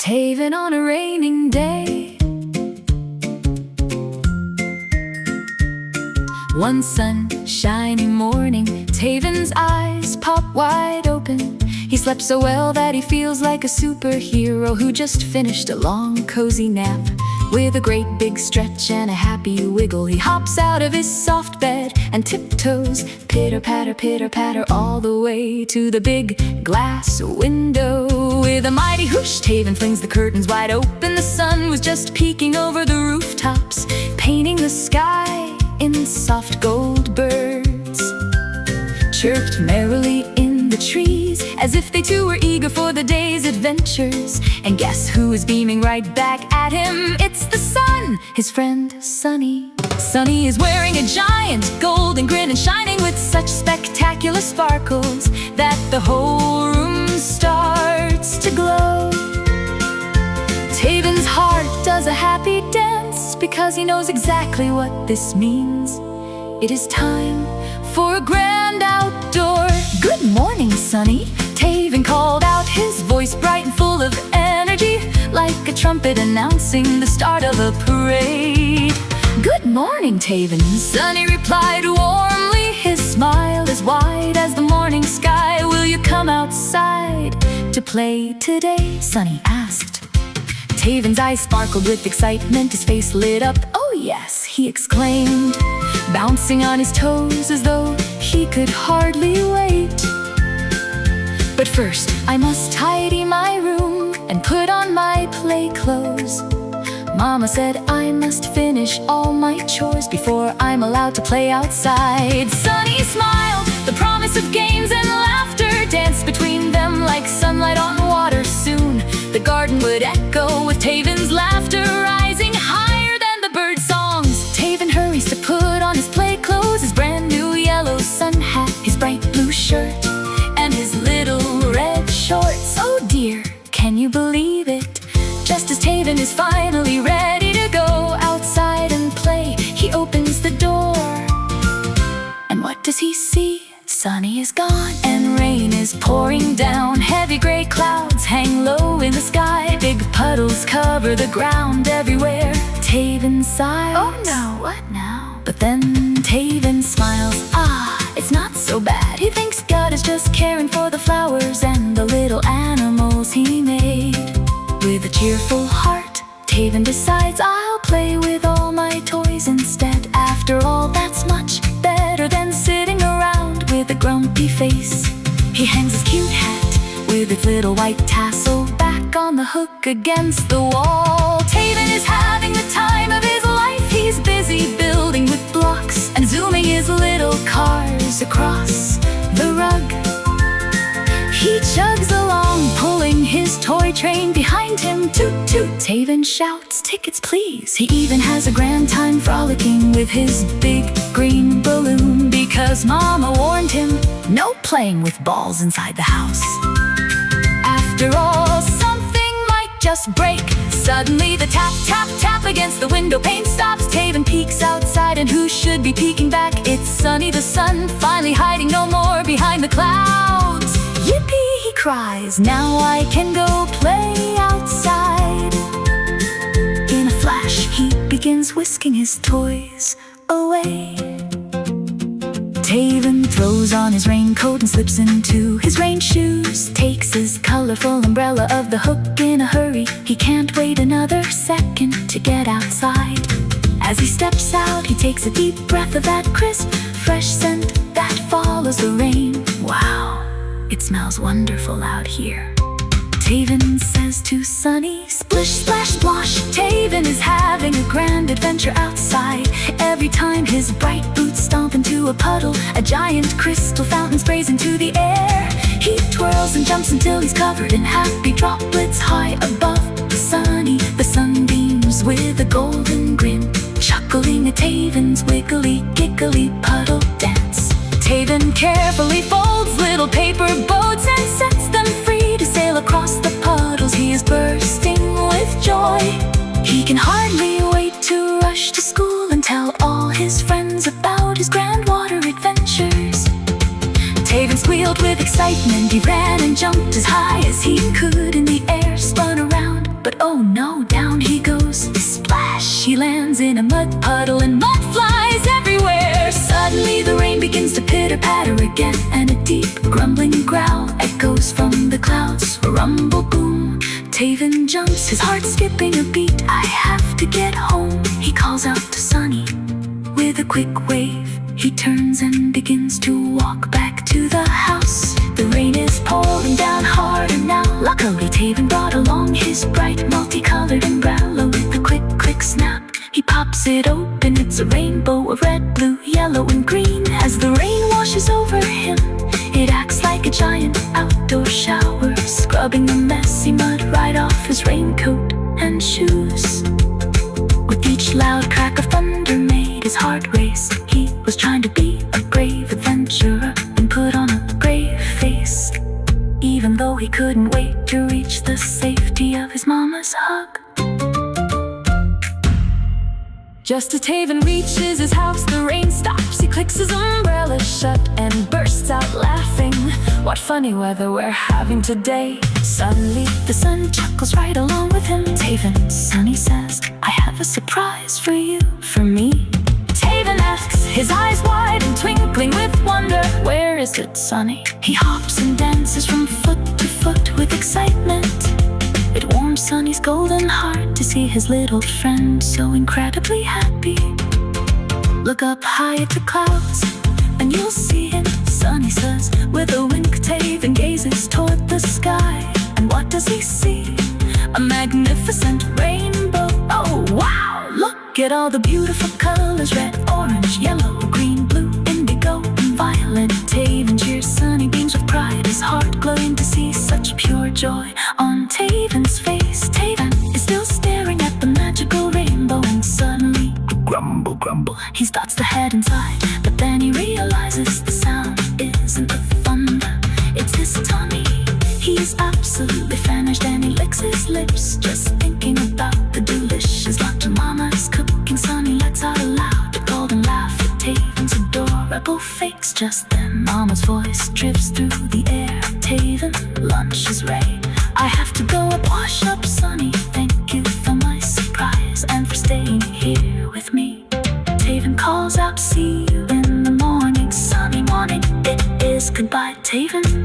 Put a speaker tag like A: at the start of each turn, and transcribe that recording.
A: Tayven on a raining day. One sunshiny morning, Tayven's eyes pop wide open. He slept so well that he feels like a superhero who just finished a long, cozy nap. With a great big stretch and a happy wiggle, he hops out of his soft bed and tiptoes, pitter-patter, all the way to the big glass window. With a mighty whoosh, Tayven flings the curtains wide open. The sun was just peeking over the rooftops, painting the sky in soft gold. Birds chirped merrily in the trees, as if they too were eager for the day's adventures. And guess who is beaming right back at him? It's the sun, his friend Sunny. Sunny is wearing a giant golden grin and shining with such spectacular sparkles that the whole room starts to glow. Tayven's heart does a happy dance because he knows exactly what this means. It is time for a grand outdoor. "Good morning, Sunny," Tayven called out, his voice bright and full of energy, like a trumpet announcing the start of a parade. "Good morning, Tayven," Sunny replied warmly, his smile as wide as the morning sky. "Will you come outside to play today?" Sunny asked. Tayven's eyes sparkled with excitement, his face lit up. "Oh yes," he exclaimed, bouncing on his toes as though he could hardly wait. "But first, I must tidy my room and put on my play clothes. Mama said I must finish all my chores before I'm allowed to play outside." Sunny smiled, the promise of games and laughter danced between them like sunlight on water. Soon the garden would echo with Tayven's laughter, rising higher than the bird songs. Tayven hurries to put on his play clothes, his brand new yellow sun hat, his bright blue shirt, and his little red shorts. Oh dear, can you believe it? Just as Tayven is finally ready to go outside and play, he opens the door. And what does he see? Sunny is gone and rain is pouring down. Heavy gray clouds hang low in the sky. Big puddles cover the ground everywhere. Tayven sighs. "Oh no, what now?" But then Tayven smiles. It's not so bad. He thinks God is just caring for the flowers and the little animals he made. With a cheerful heart, Tayven decides, "I'll play with all my toys instead. After all, that's much better than sitting around with a grumpy face." He hangs his cute hat with its little white tassel back on the hook against the wall. Tayven is having the time of his life. He's busy building with blocks and zooming his little cars across the rug. He chugs along, pulling his toy train behind him. Toot toot, Tayven shouts, "Tickets please." He even has a grand time frolicking with his big green balloon, because Mama warned him, no playing with balls inside the house. After all, something might just break. Suddenly the tap, tap, tap against the window pane stops. Tayven peeks outside, and who should be peeking back? It's Sunny the sun, finally hiding no more behind the clouds. "Yippee," he cries, "now I can go play outside." In a flash, he begins whisking his toys away. Tayven throws on his raincoat and slips into his rain shoes, takes his colorful umbrella off the hook in a hurry. He can't wait another second to get outside. As he steps out, he takes a deep breath of that crisp, fresh scent that follows the rain. Wow, it smells wonderful out here. Tayven says to Sunny, "Splish, splash, splosh." Tayven is having a grand adventure outside. Every time his bright boots stomp into a puddle, a giant crystal fountain sprays into the air. He twirls and jumps until he's covered in happy droplets high above Sunny. The sunbeams with a golden grin, chuckling at Tayven's wiggly, giggly puddle dance. Tayven carefully folds little paper boats and sets them free to sail across the puddles. He is bursting with joy. He can hardly wait to rush to school and tell all his friends about his grand water adventures. Tayven squealed with excitement. He ran and jumped as high as he could in the air, spun around at her again, and a deep grumbling growl echoes from the clouds. Rumble boom, Tayven jumps, his heart skipping a beat. I have to get home, he calls out to Sunny. With a quick wave, he turns and begins to walk back to the house. The rain is pouring down harder now. Luckily Tayven brought along his bright multicolored umbrella. With a quick snap, he pops it open. It's a rainbow of red, blue, yellow, and green. As the rain washes over him, it acts like a giant outdoor shower, scrubbing the messy mud right off his raincoat and shoes. With each loud crack of thunder made his heart race. He was trying to be a brave adventurer and put on a brave face, even though he couldn't wait to reach the safety of his mama's hug. Just as Tayven reaches his house, the rain stops. He clicks his umbrella shut and bursts out laughing. What funny weather we're having today. Suddenly the sun chuckles right along with him. Tayven, Sunny says, I have a surprise for you, for me. Tayven asks, his eyes wide and twinkling with wonder, where is it, Sunny? He hops and dances from foot to foot with excitement. It warms Sunny's golden heart to see his little friend so incredibly happy. Look up high at the clouds and you'll see it, Sunny says. With a wink, Tayven gazes toward the sky. And what does he see? A magnificent rainbow. Oh wow! Look at all the beautiful colors: red, orange, yellow, green, blue, indigo, and violet. Tayven cheers Sunny, beams with pride, his heart glowing to see such pure joy on Tayven's face. Tayven is still staring at the magical rainbow, and suddenly, grumble, grumble, he starts to head inside. But then he realizes the sound isn't the thunder, it's his tummy. He's absolutely famished and he licks his lips, just thinking about the delicious lunch Mama's cooking. Sunny lets out a loud golden laugh at Tayven's adorable face. Just then Mama's voice drifts through the air. Tayven, lunch is ready. I have to go and wash up, Sunny. Thank you for my surprise and for staying here with me. Tayven calls out, see you in the morning. Sunny morning, it is goodbye, Tayven.